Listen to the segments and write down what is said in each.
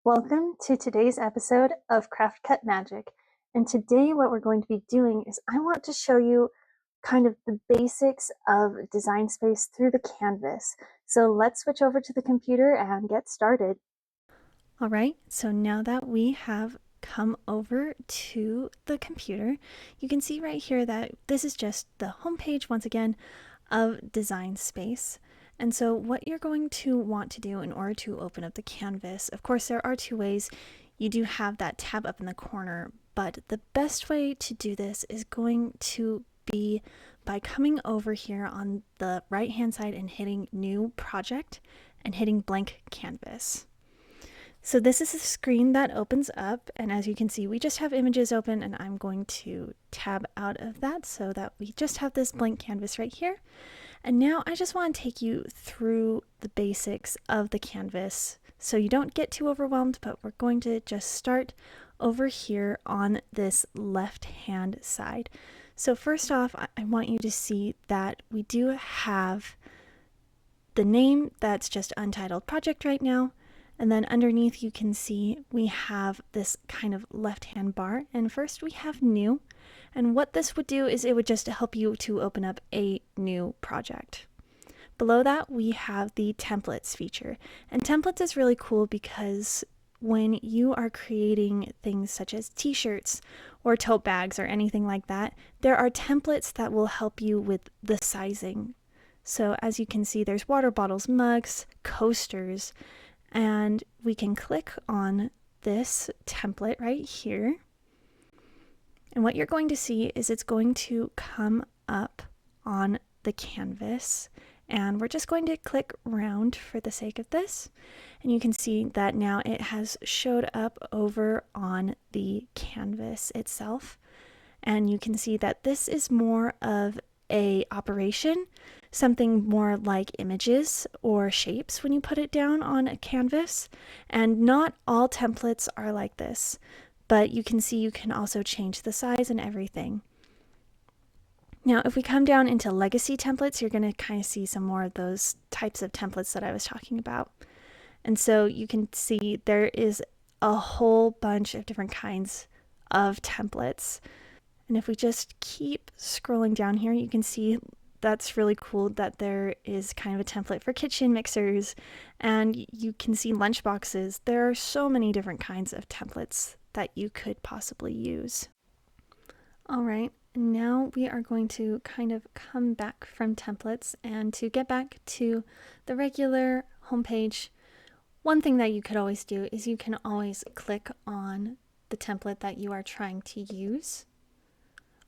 Welcome to today's episode of Craft Cut Magic. And today what we're going to be doing is I want to show you kind of the basics of design space through the canvas. So let's switch over to the computer and get started. All right, so now that we have come over to the computer, you can see right here that this is just the home page once again of Design Space. And so what you're going to want to do in order to open up the canvas, of course there are two ways. You do have that tab up in the corner, but the best way to do this is going to be by coming over here on the right hand side and hitting New Project and hitting Blank Canvas. So this is a screen that opens up, and as you can see, we just have images open, and I'm going to tab out of that so that we just have this blank canvas right here. And now I just want to take you through the basics of the canvas so you don't get too overwhelmed, but we're going to just start over here on this left hand side. So first off, I want you to see that we do have the name that's just Untitled Project right now. And then underneath you can see we have this kind of left-hand bar. And first we have new. And what this would do is it would just help you to open up a new project. Below that we have the templates feature. And templates is really cool because when you are creating things such as t-shirts or tote bags or anything like that, there are templates that will help you with the sizing. So as you can see, there's water bottles, mugs, coasters, and we can click on this template right here. And what you're going to see is it's going to come up on the canvas, and we're just going to click round for the sake of this. And you can see that now it has showed up over on the canvas itself. And you can see that this is more of a operation, something more like images or shapes when you put it down on a canvas. And not all templates are like this, but you can see you can also change the size and everything. Now, if we come down into legacy templates, you're going to kind of see some more of those types of templates that I was talking about. And so you can see there is a whole bunch of different kinds of templates. And if we just keep scrolling down here, you can see that's really cool that there is kind of a template for kitchen mixers, and you can see lunch boxes. There are so many different kinds of templates that you could possibly use. All right, now we are going to kind of come back from templates, and to get back to the regular homepage, one thing that you could always do is you can always click on the template that you are trying to use.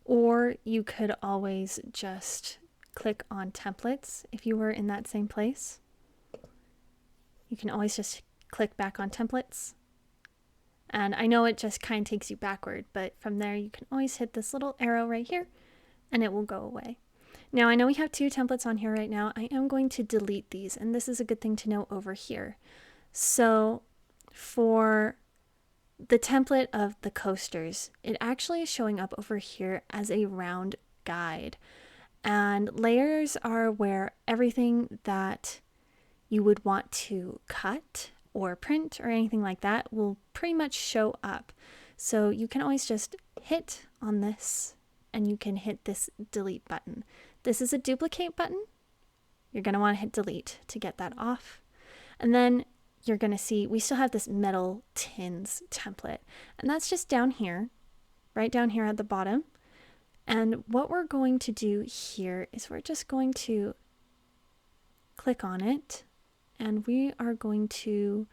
Or you could always just click on templates if you were in that same place. You can always just click back on templates. And I know it just kind of takes you backward, but from there you can always hit this little arrow right here and it will go away. Now I know we have two templates on here right now. I am going to delete these, and this is a good thing to know over here. So for the template of the coasters, it actually is showing up over here as a round guide. And layers are where everything that you would want to cut or print or anything like that will pretty much show up. So you can always just hit on this and you can hit this delete button. This is a duplicate button. You're going to want to hit delete to get that off. And then you're going to see we still have this metal tins template, and that's just down here, right down here at the bottom. And what we're going to do here is we're just going to click on it, and we are going to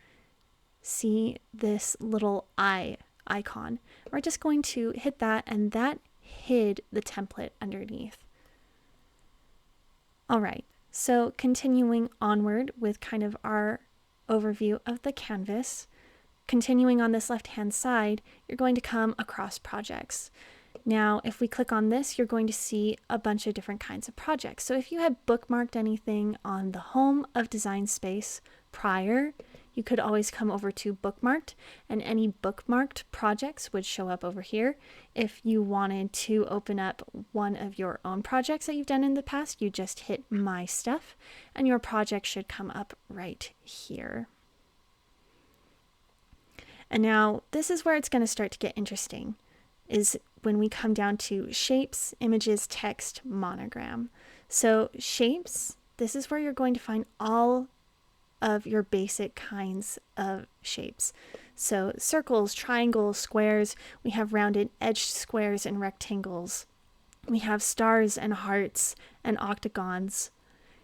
see this little eye icon. We're just going to hit that, and that hid the template underneath. All right, so continuing onward with kind of our overview of the canvas, continuing on this left hand side, you're going to come across projects. Now, if we click on this, you're going to see a bunch of different kinds of projects. So if you had bookmarked anything on the home of Design Space prior, you could always come over to bookmarked, and any bookmarked projects would show up over here. If you wanted to open up one of your own projects that you've done in the past, you just hit My Stuff, and your project should come up right here. And now this is where it's going to start to get interesting, is when we come down to shapes, images, text, monogram. So shapes, this is where you're going to find all of your basic kinds of shapes. So circles, triangles, squares, we have rounded edged squares and rectangles. We have stars and hearts and octagons.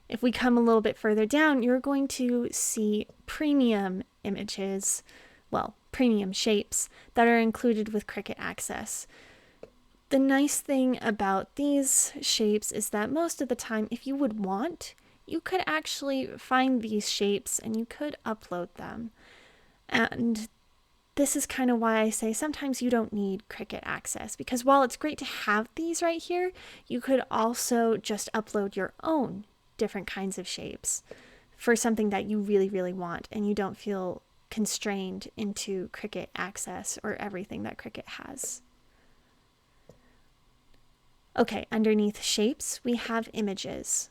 If we come a little bit further down, you're going to see premium images, well, premium shapes that are included with Cricut Access. The nice thing about these shapes is that most of the time, if you would want, you could actually find these shapes and you could upload them. And this is kind of why I say sometimes you don't need Cricut Access, because while it's great to have these right here, you could also just upload your own different kinds of shapes for something that you really, really want and you don't feel constrained into Cricut Access or everything that Cricut has. Okay, underneath shapes, we have images.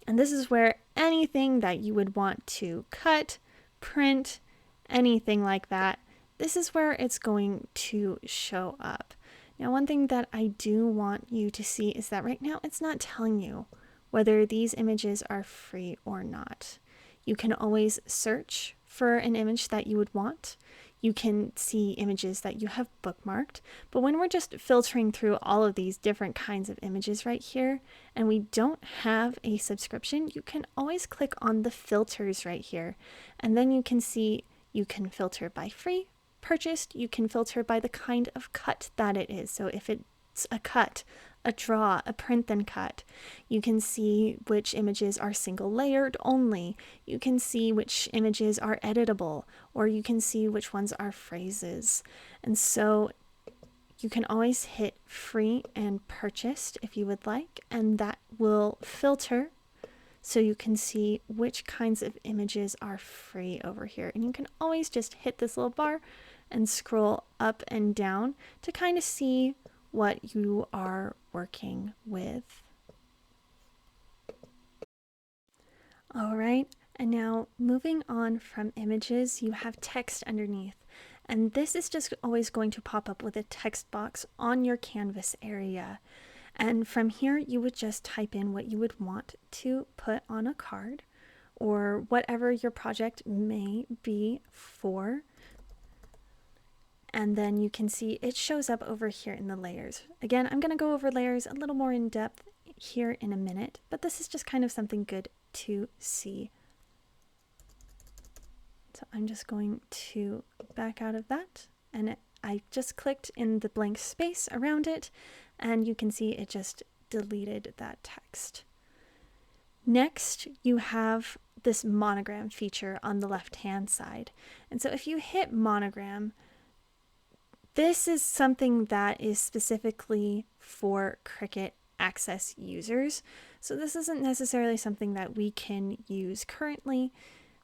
And this is where anything that you would want to cut, print, anything like that, this is where it's going to show up. Now, one thing that I do want you to see is that right now it's not telling you whether these images are free or not. You can always search for an image that you would want. You can see images that you have bookmarked, but when we're just filtering through all of these different kinds of images right here, and we don't have a subscription, you can always click on the filters right here, and then you can see you can filter by free, purchased, you can filter by the kind of cut that it is. So if it's a cut, a draw, a print then cut. You can see which images are single layered only. You can see which images are editable, or you can see which ones are phrases. And so you can always hit free and purchased if you would like, and that will filter so you can see which kinds of images are free over here. And you can always just hit this little bar and scroll up and down to kind of see what you are working with. All right, and now moving on from images, you have text underneath. And this is just always going to pop up with a text box on your canvas area. And from here, you would just type in what you would want to put on a card or whatever your project may be for. And then you can see it shows up over here in the layers. Again, I'm going to go over layers a little more in depth here in a minute, but this is just kind of something good to see. So I'm just going to back out of that, and I just clicked in the blank space around it, and you can see it just deleted that text. Next, you have this monogram feature on the left-hand side. And so if you hit monogram, this is something that is specifically for Cricut Access users. So this isn't necessarily something that we can use currently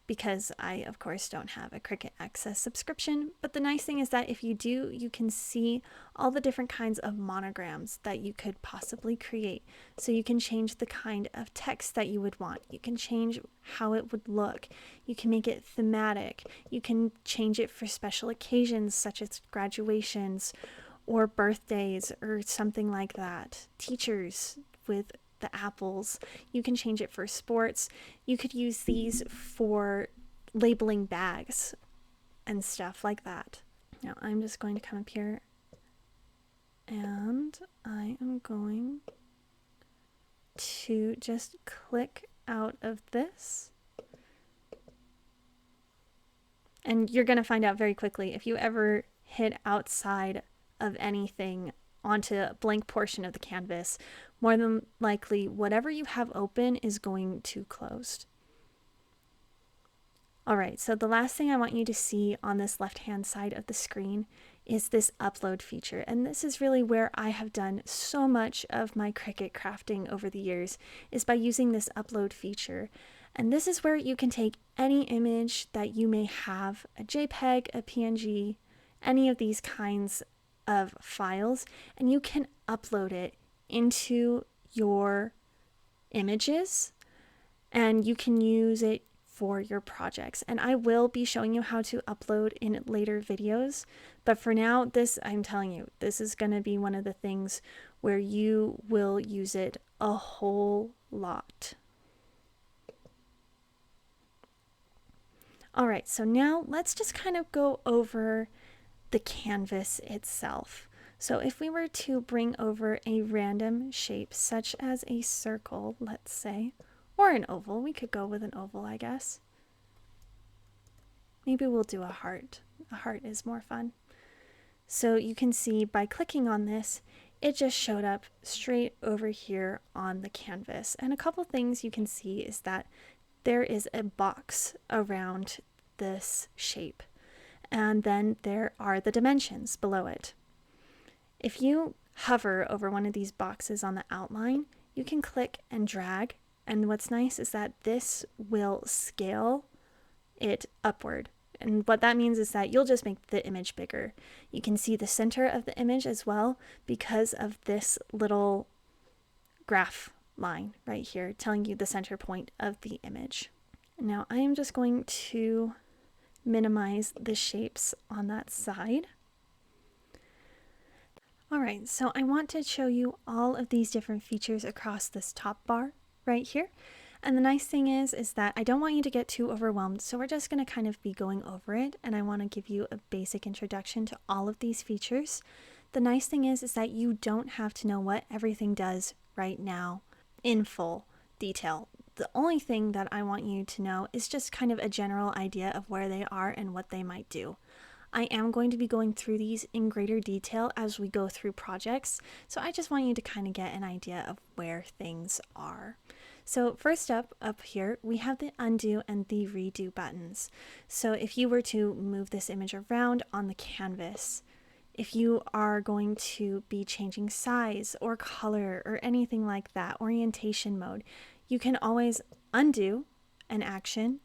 because I, of course, don't have a Cricut Access subscription. But the nice thing is that if you do, you can see all the different kinds of monograms that you could possibly create. So you can change the kind of text that you would want. You can change how it would look. You can make it thematic. You can change it for special occasions such as graduations or birthdays or something like that. Teachers with the apples. You can change it for sports. You could use these for labeling bags and stuff like that. Now I'm just going to come up here and I am going to just click out of this. And you're going to find out very quickly if you ever hit outside of anything onto a blank portion of the canvas, more than likely whatever you have open is going to close. All right, so the last thing I want you to see on this left-hand side of the screen is this upload feature. And this is really where I have done so much of my Cricut crafting over the years, is by using this upload feature. And this is where you can take any image that you may have, a JPEG, a PNG, any of these kinds of files, and you can upload it into your images, and you can use it for your projects. And I will be showing you how to upload in later videos. But for now, I'm telling you, this is going to be one of the things where you will use it a whole lot. All right, so now let's just kind of go over the canvas itself. So if we were to bring over a random shape, such as a circle, let's say, or an oval, we could go with an oval, I guess. Maybe we'll do a heart. A heart is more fun. So you can see by clicking on this, it just showed up straight over here on the canvas. And a couple things you can see is that there is a box around this shape. And then there are the dimensions below it. If you hover over one of these boxes on the outline, you can click and drag. And what's nice is that this will scale it upward. And what that means is that you'll just make the image bigger. You can see the center of the image as well because of this little graph line right here telling you the center point of the image. Now I am just going to minimize the shapes on that side. Alright, so I want to show you all of these different features across this top bar right here. And the nice thing is that I don't want you to get too overwhelmed, so we're just going to kind of be going over it, and I want to give you a basic introduction to all of these features. The nice thing is that you don't have to know what everything does right now in full detail. The only thing that I want you to know is just kind of a general idea of where they are and what they might do. I am going to be going through these in greater detail as we go through projects, so I just want you to kind of get an idea of where things are. So first up here, we have the undo and the redo buttons. So if you were to move this image around on the canvas, if you are going to be changing size or color or anything like that, orientation mode, you can always undo an action,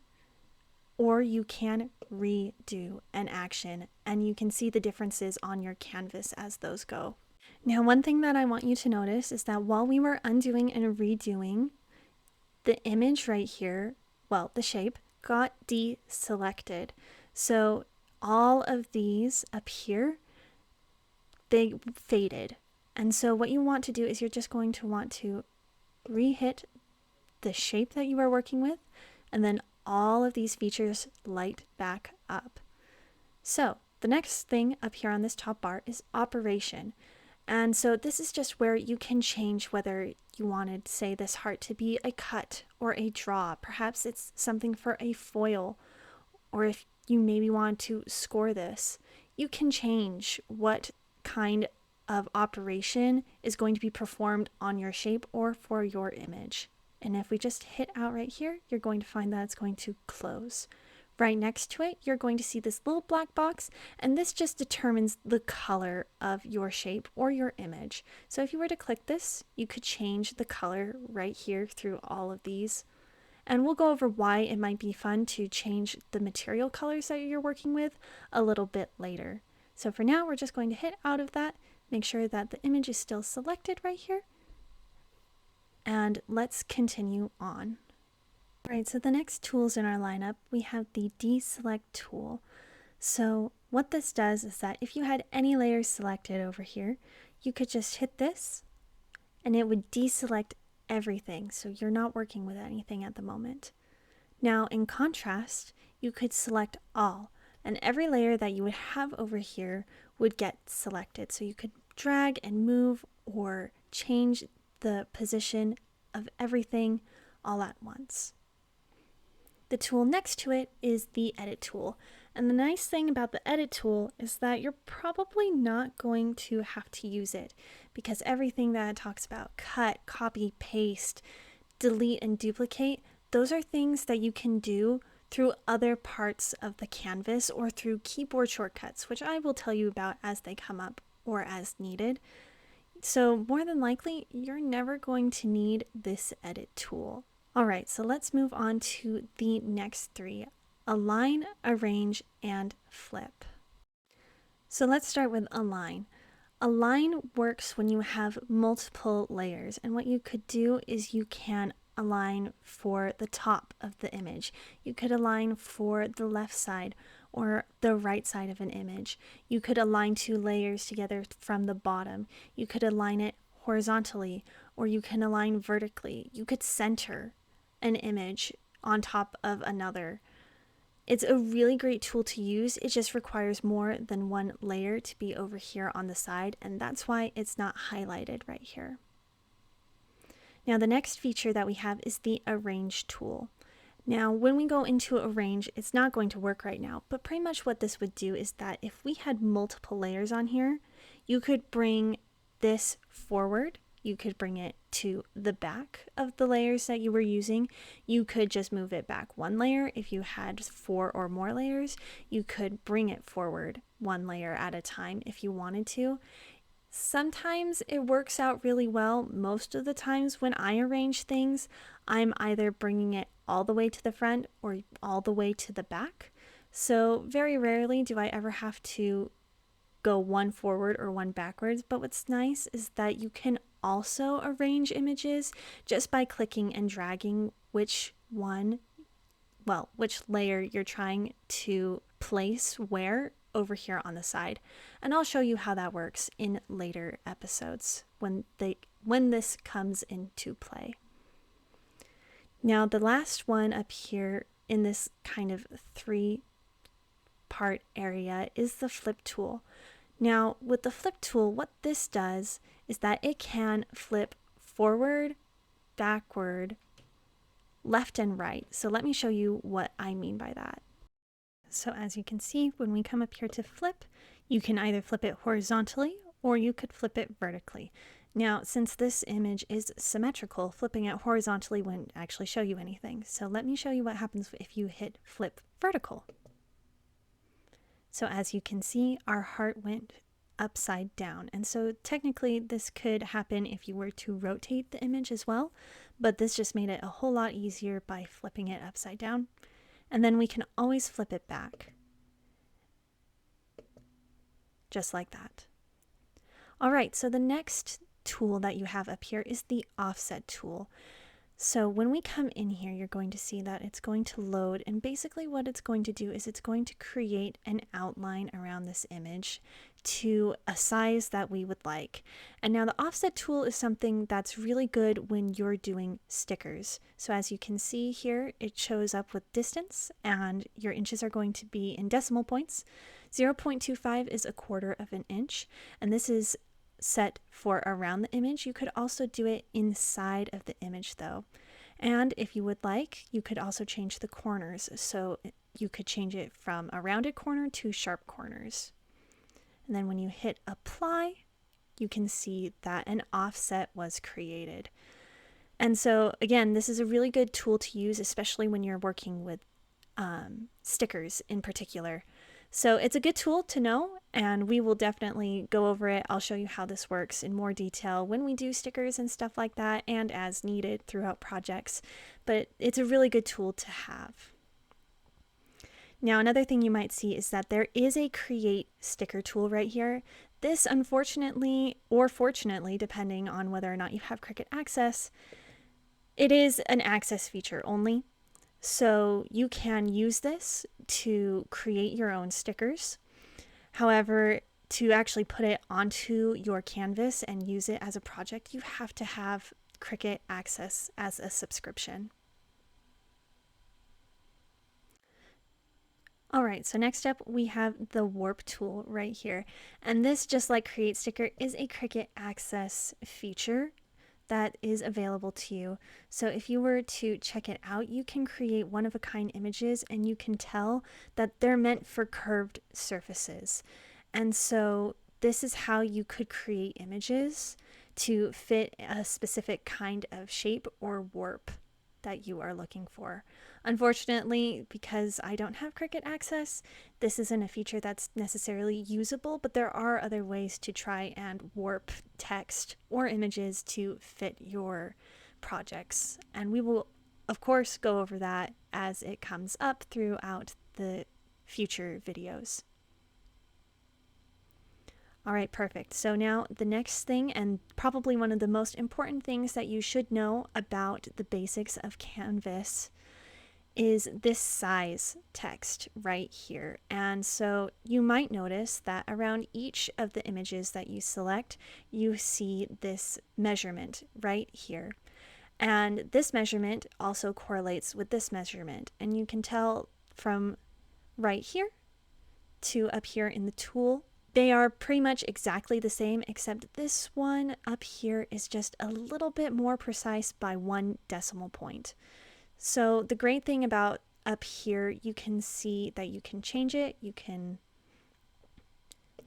or you can redo an action, and you can see the differences on your canvas as those go. Now, one thing that I want you to notice is that while we were undoing and redoing, the image right here, well, the shape, got deselected. So all of these up here, they faded. And so what you want to do is you're just going to want to re-hit the shape that you are working with, and then all of these features light back up. So the next thing up here on this top bar is operation. And so this is just where you can change whether you wanted, say, this heart to be a cut or a draw. Perhaps it's something for a foil, or if you maybe want to score this, you can change what kind of operation is going to be performed on your shape or for your image. And if we just hit out right here, you're going to find that it's going to close. Right next to it, you're going to see this little black box, and this just determines the color of your shape or your image. So if you were to click this, you could change the color right here through all of these. And we'll go over why it might be fun to change the material colors that you're working with a little bit later. So for now, we're just going to hit out of that, make sure that the image is still selected right here, and let's continue on. Alright, so the next tools in our lineup, we have the deselect tool. So what this does is that if you had any layers selected over here, you could just hit this and it would deselect everything. So you're not working with anything at the moment. Now in contrast, you could select all, and every layer that you would have over here would get selected. So you could drag and move or change the position of everything all at once. The tool next to it is the edit tool. And the nice thing about the edit tool is that you're probably not going to have to use it, because everything that it talks about, cut, copy, paste, delete, and duplicate, those are things that you can do through other parts of the canvas or through keyboard shortcuts, which I will tell you about as they come up or as needed. So more than likely, you're never going to need this edit tool. Alright, so let's move on to the next three: align, arrange, and flip. So let's start with align. Align works when you have multiple layers, and what you could do is you can align for the top of the image. You could align for the left side or the right side of an image. You could align two layers together from the bottom. You could align it horizontally, or you can align vertically. You could center an image on top of another. It's a really great tool to use. It just requires more than one layer to be over here on the side, and that's why it's not highlighted right here. Now the next feature that we have is the Arrange tool. Now when we go into Arrange, it's not going to work right now, but pretty much what this would do is that if we had multiple layers on here, you could bring this forward. You could bring it to the back of the layers that you were using. You could just move it back one layer. If you had 4 or more layers, you could bring it forward one layer at a time if you wanted to. Sometimes it works out really well. Most of the times when I arrange things, I'm either bringing it all the way to the front or all the way to the back. So very rarely do I ever have to go one forward or one backwards, but what's nice is that you can also arrange images just by clicking and dragging which layer you're trying to place where over here on the side. And I'll show you how that works in later episodes when this comes into play. Now the last one up here in this kind of 3-part area is the flip tool. Now with the flip tool, what this does is that it can flip forward, backward, left and right. So let me show you what I mean by that. So as you can see, when we come up here to flip, you can either flip it horizontally or you could flip it vertically. Now, since this image is symmetrical, flipping it horizontally wouldn't actually show you anything. So let me show you what happens if you hit flip vertical. So as you can see, our heart went upside down. And so technically this could happen if you were to rotate the image as well, but this just made it a whole lot easier by flipping it upside down. And then we can always flip it back. Just like that. All right, so the next tool that you have up here is the offset tool. So when we come in here, you're going to see that it's going to load, and basically what it's going to do is it's going to create an outline around this image to a size that we would like. And now the offset tool is something that's really good when you're doing stickers. So as you can see here, it shows up with distance, and your inches are going to be in decimal points. 0.25 is 1/4 of an inch, and this is set for around the image. You could also do it inside of the image though. And if you would like, you could also change the corners. So you could change it from a rounded corner to sharp corners. And then when you hit apply, you can see that an offset was created. And so again, this is a really good tool to use, especially when you're working with stickers in particular. So it's a good tool to know, and we will definitely go over it. I'll show you how this works in more detail when we do stickers and stuff like that, and as needed throughout projects. But it's a really good tool to have. Now, another thing you might see is that there is a Create sticker tool right here. This, unfortunately, or fortunately, depending on whether or not you have Cricut access, it is an access feature only. So you can use this to create your own stickers. However, to actually put it onto your canvas and use it as a project, you have to have Cricut access as a subscription. All right, so next up we have the Warp tool right here. And this, just like Create Sticker, is a Cricut access feature that is available to you. So if you were to check it out, you can create one-of-a-kind images, and you can tell that they're meant for curved surfaces. And so this is how you could create images to fit a specific kind of shape or warp that you are looking for. Unfortunately, because I don't have Cricut access, this isn't a feature that's necessarily usable, but there are other ways to try and warp text or images to fit your projects. And we will, of course, go over that as it comes up throughout the future videos. All right, perfect. So now the next thing, and probably one of the most important things that you should know about the basics of Canvas, is this size text right here. And so you might notice that around each of the images that you select, you see this measurement right here. And this measurement also correlates with this measurement. And you can tell from right here to up here in the tool, they are pretty much exactly the same, except this one up here is just a little bit more precise by 1 decimal point. So the great thing about up here, you can see that you can change it. You can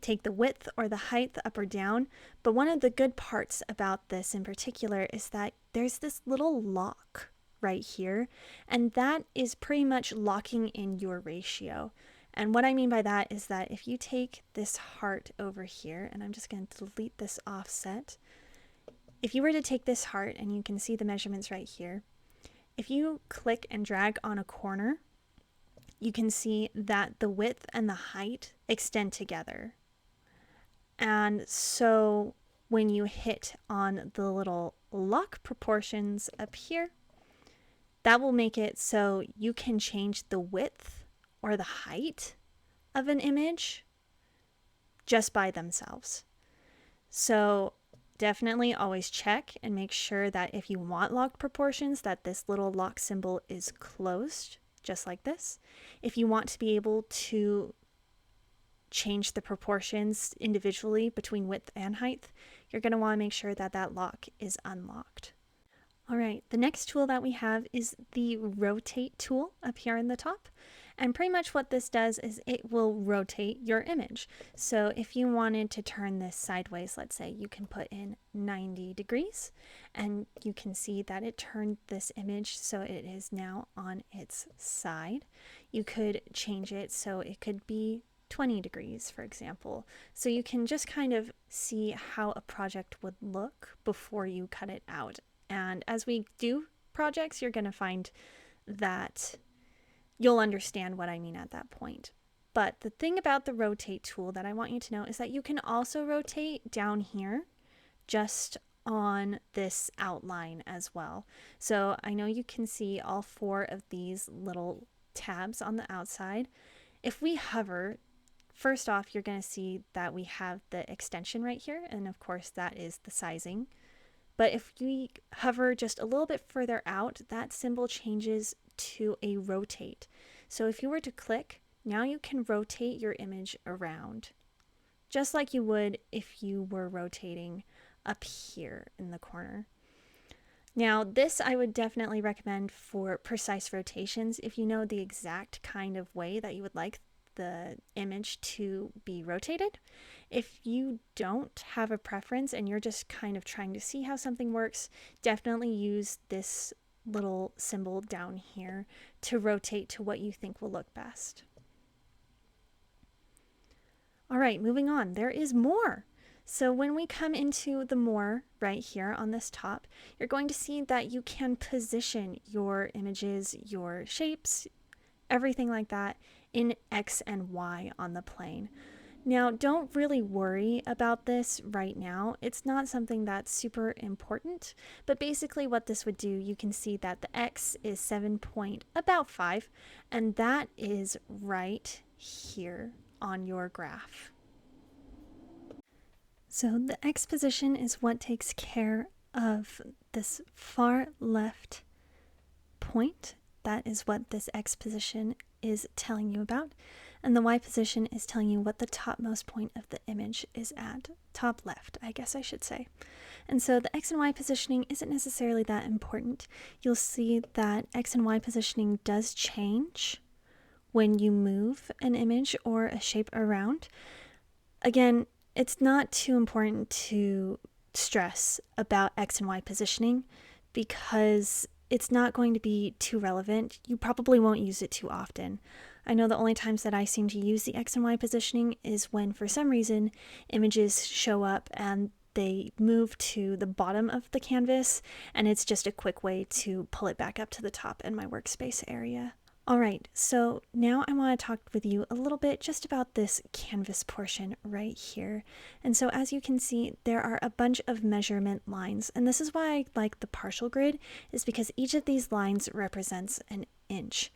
take the width or the height up or down. But one of the good parts about this in particular is that there's this little lock right here, and that is pretty much locking in your ratio. And what I mean by that is that if you take this heart over here, and I'm just going to delete this offset. If you were to take this heart, and you can see the measurements right here, if you click and drag on a corner, you can see that the width and the height extend together. And so when you hit on the little lock proportions up here, that will make it so you can change the width or the height of an image just by themselves. So definitely always check and make sure that if you want lock proportions, that this little lock symbol is closed, just like this. If you want to be able to change the proportions individually between width and height, you're going to want to make sure that that lock is unlocked. All right, the next tool that we have is the rotate tool up here in the top. And pretty much what this does is it will rotate your image. So if you wanted to turn this sideways, let's say, you can put in 90 degrees and you can see that it turned this image so it is now on its side. You could change it so it could be 20 degrees, for example. So you can just kind of see how a project would look before you cut it out. And as we do projects, you're going to find that you'll understand what I mean at that point. But the thing about the rotate tool that I want you to know is that you can also rotate down here just on this outline as well. So I know you can see all 4 of these little tabs on the outside. If we hover, first off, you're going to see that we have the extension right here, and of course that is the sizing. But if we hover just a little bit further out, that symbol changes to a rotate. So if you were to click, now you can rotate your image around, just like you would if you were rotating up here in the corner. Now, this I would definitely recommend for precise rotations if you know the exact kind of way that you would like the image to be rotated. If you don't have a preference and you're just kind of trying to see how something works, definitely use this little symbol down here to rotate to what you think will look best. All right, moving on. There is more. So when we come into the more right here on this top, you're going to see that you can position your images, your shapes, everything like that in X and Y on the plane. Now, don't really worry about this right now. It's not something that's super important, but basically what this would do, you can see that the X is 7.5, and that is right here on your graph. So the X position is what takes care of this far left point. That is what this X position is telling you about. And the Y position is telling you what the topmost point of the image is at. Top left, I guess I should say. And so the X and Y positioning isn't necessarily that important. You'll see that X and Y positioning does change when you move an image or a shape around. Again, it's not too important to stress about X and Y positioning because it's not going to be too relevant. You probably won't use it too often. I know the only times that I seem to use the X and Y positioning is when for some reason images show up and they move to the bottom of the canvas, and it's just a quick way to pull it back up to the top in my workspace area All right, so now I want to talk with you a little bit just about this canvas portion right here. And so as you can see, there are a bunch of measurement lines. And this is why I like the partial grid, is because each of these lines represents an inch.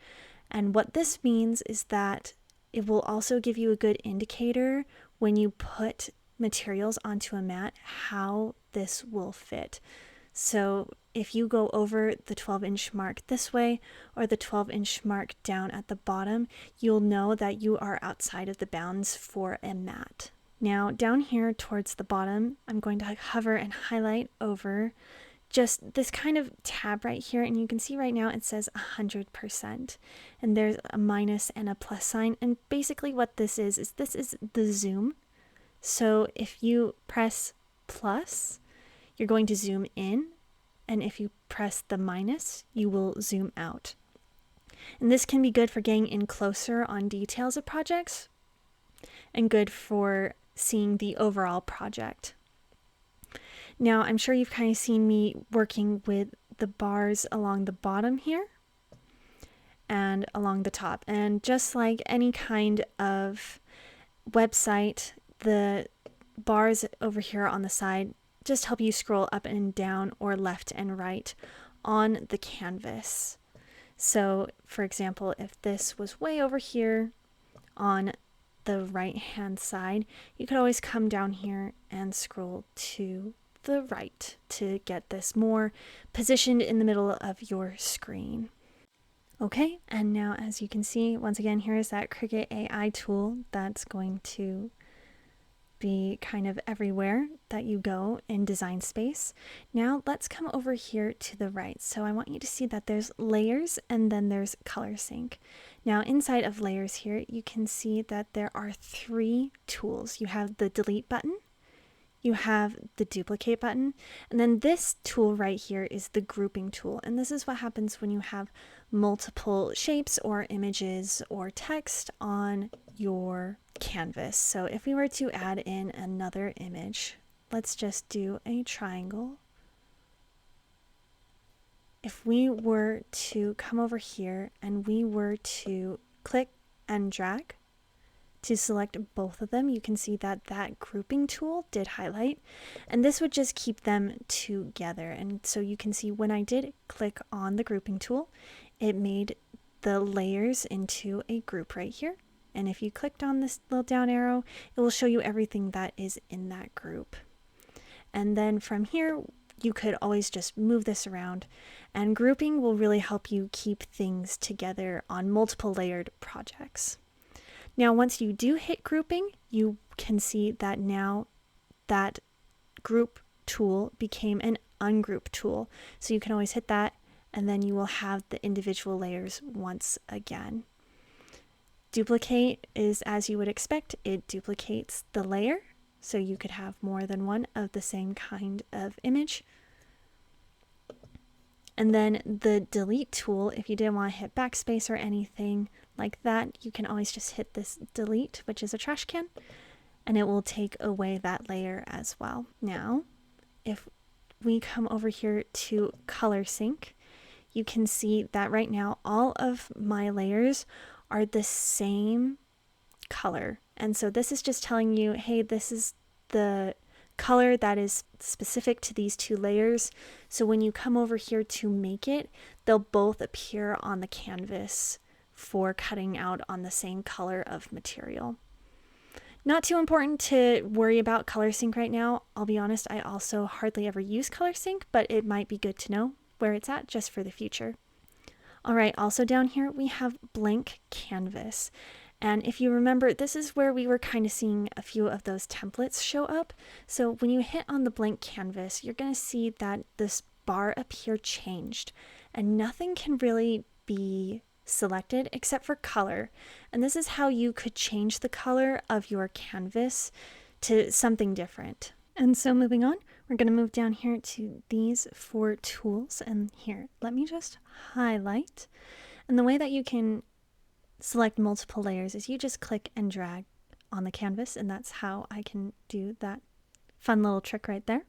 And what this means is that it will also give you a good indicator when you put materials onto a mat how this will fit. So if you go over the 12-inch mark this way or the 12-inch mark down at the bottom, you'll know that you are outside of the bounds for a mat. Now down here towards the bottom, I'm going to hover and highlight over just this kind of tab right here, and you can see right now it says 100%, and there's a minus and a plus sign. And basically what this is this is the zoom. So if you press plus, you're going to zoom in, and if you press the minus, you will zoom out. And this can be good for getting in closer on details of projects and good for seeing the overall project. Now, I'm sure you've kind of seen me working with the bars along the bottom here and along the top. And just like any kind of website, the bars over here on the side just help you scroll up and down or left and right on the canvas. So, for example, if this was way over here on the right hand side, you could always come down here and scroll to the right to get this more positioned in the middle of your screen. Okay, and now as you can see, once again, here is that Cricut AI tool that's going to be kind of everywhere that you go in Design Space. Now let's come over here to the right. So I want you to see that there's layers and then there's color sync. Now inside of layers here, you can see that there are 3 tools. You have the delete button, you have the duplicate button, and then this tool right here is the grouping tool. And this is what happens when you have multiple shapes or images or text on your canvas. So if we were to add in another image, let's just do a triangle. If we were to come over here and we were to click and drag to select both of them, you can see that that grouping tool did highlight, and this would just keep them together. And so you can see when I did click on the grouping tool, it made the layers into a group right here. And if you clicked on this little down arrow, it will show you everything that is in that group. And then from here, you could always just move this around, and grouping will really help you keep things together on multiple layered projects. Now, once you do hit grouping, you can see that now that group tool became an ungroup tool. So you can always hit that, and then you will have the individual layers once again. Duplicate is as you would expect, it duplicates the layer. So you could have more than one of the same kind of image. And then the delete tool, if you didn't want to hit backspace or anything like that, you can always just hit this delete, which is a trash can, and it will take away that layer as well. Now, if we come over here to color sync, you can see that right now all of my layers are the same color. And so this is just telling you, hey, this is the color that is specific to these 2 layers. So when you come over here to make it, they'll both appear on the canvas for cutting out on the same color of material. Not too important to worry about color sync right now. I'll be honest, I also hardly ever use color sync, but it might be good to know where it's at just for the future. All right, also down here we have blank canvas. And if you remember, this is where we were kind of seeing a few of those templates show up. So when you hit on the blank canvas, you're going to see that this bar up here changed, and nothing can really be selected except for color. And this is how you could change the color of your canvas to something different. And so moving on, we're going to move down here to these 4 tools. And here, let me just highlight. And the way that you can select multiple layers is you just click and drag on the canvas, and that's how I can do that fun little trick right there.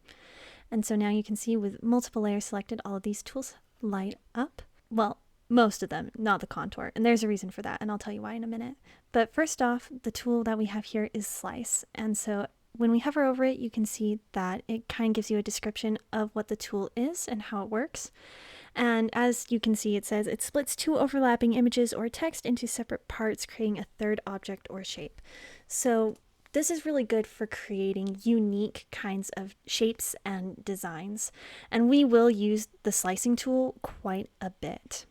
And so now you can see with multiple layers selected, all of these tools light up. Well, Most of them, not the contour. And there's a reason for that, and I'll tell you why in a minute. But first off, the tool that we have here is Slice. And so when we hover over it, you can see that it kind of gives you a description of what the tool is and how it works. And as you can see, it says it splits two overlapping images or text into separate parts, creating a third object or shape. So this is really good for creating unique kinds of shapes and designs. And we will use the slicing tool quite a bit.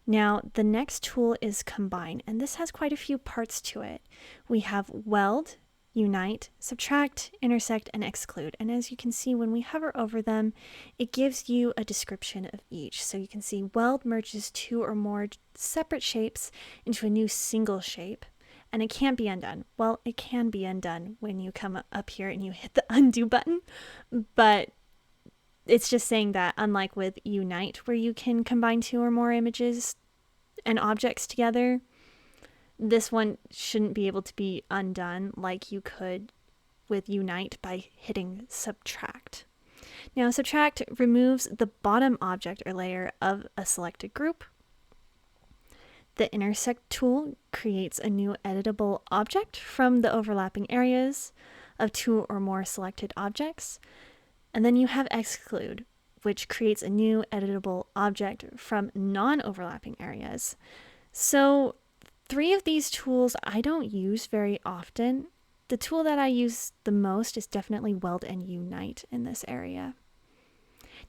Now, the next tool is Combine, and this has quite a few parts to it. We have Weld, Unite, Subtract, Intersect, and Exclude. And as you can see, when we hover over them, it gives you a description of each. So you can see Weld merges two or more separate shapes into a new single shape, and it can't be undone. Well, it can be undone when you come up here and you hit the undo button, but it's just saying that unlike with Unite, where you can combine two or more images and objects together, this one shouldn't be able to be undone like you could with Unite by hitting Subtract. Now, Subtract removes the bottom object or layer of a selected group. The Intersect tool creates a new editable object from the overlapping areas of two or more selected objects. And then you have Exclude, which creates a new editable object from non-overlapping areas. So 3 of these tools I don't use very often. The tool that I use the most is definitely Weld and Unite in this area.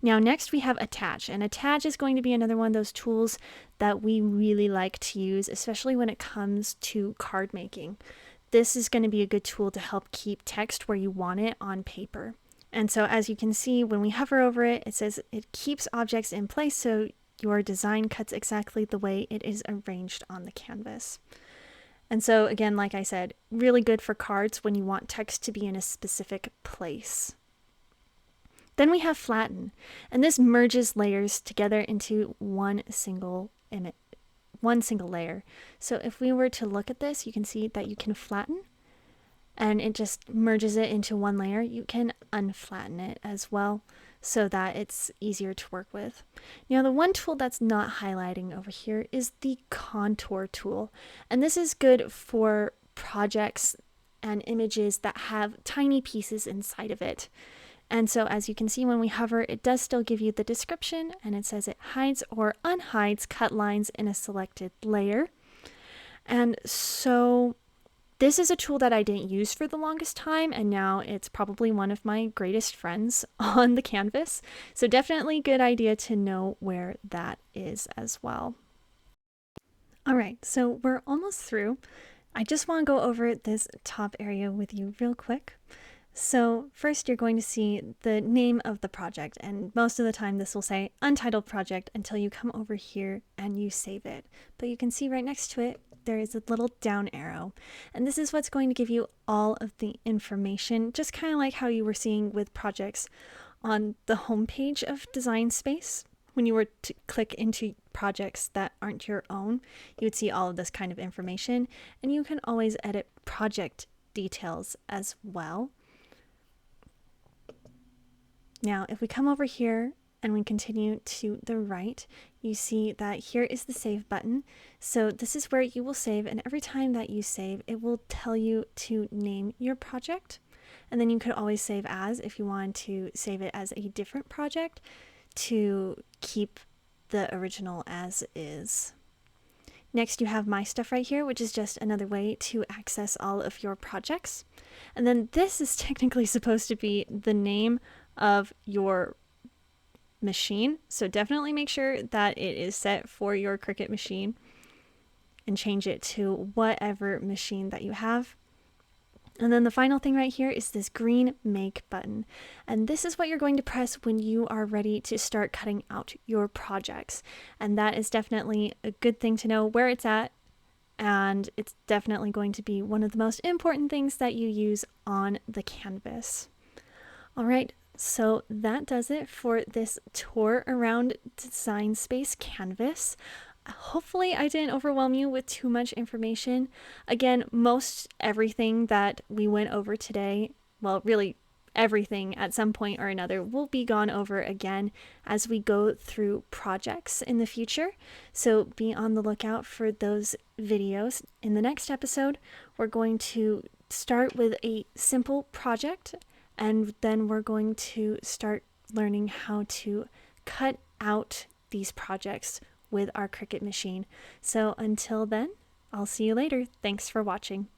Now next we have Attach, and Attach is going to be another one of those tools that we really like to use, especially when it comes to card making. This is going to be a good tool to help keep text where you want it on paper. And so as you can see, when we hover over it, it says it keeps objects in place so your design cuts exactly the way it is arranged on the canvas. And so again, like I said, really good for cards when you want text to be in a specific place. Then we have Flatten, and this merges layers together into one single image, one single layer. So if we were to look at this, you can see that you can flatten, and it just merges it into one layer. You can unflatten it as well so that it's easier to work with. Now, the one tool that's not highlighting over here is the Contour tool, and this is good for projects and images that have tiny pieces inside of it. And so as you can see, when we hover, it does still give you the description, and it says it hides or unhides cut lines in a selected layer. And so this is a tool that I didn't use for the longest time, and now it's probably one of my greatest friends on the canvas. So definitely good idea to know where that is as well. All right, so we're almost through. I just want to go over this top area with you real quick. So first you're going to see the name of the project, and most of the time this will say Untitled Project until you come over here and you save it. But you can see right next to it, there is a little down arrow, and this is what's going to give you all of the information, just kind of like how you were seeing with projects on the homepage of Design Space. When you were to click into projects that aren't your own, you would see all of this kind of information, and you can always edit project details as well. Now, if we come over here and we continue to the right, you see that here is the save button. So this is where you will save, and every time that you save, it will tell you to name your project. And then you could always save as if you want to save it as a different project to keep the original as is. Next, you have My Stuff right here, which is just another way to access all of your projects. And then this is technically supposed to be the name of your machine. So definitely make sure that it is set for your Cricut machine and change it to whatever machine that you have. And then the final thing right here is this green Make button. And this is what you're going to press when you are ready to start cutting out your projects. And that is definitely a good thing to know where it's at. And it's definitely going to be one of the most important things that you use on the canvas. All right, so that does it for this tour around Design Space Canvas. Hopefully I didn't overwhelm you with too much information. Again, most everything that we went over today, well, really everything at some point or another will be gone over again as we go through projects in the future. So be on the lookout for those videos. In the next episode, we're going to start with a simple project, and then we're going to start learning how to cut out these projects with our Cricut machine. So until then, I'll see you later. Thanks for watching.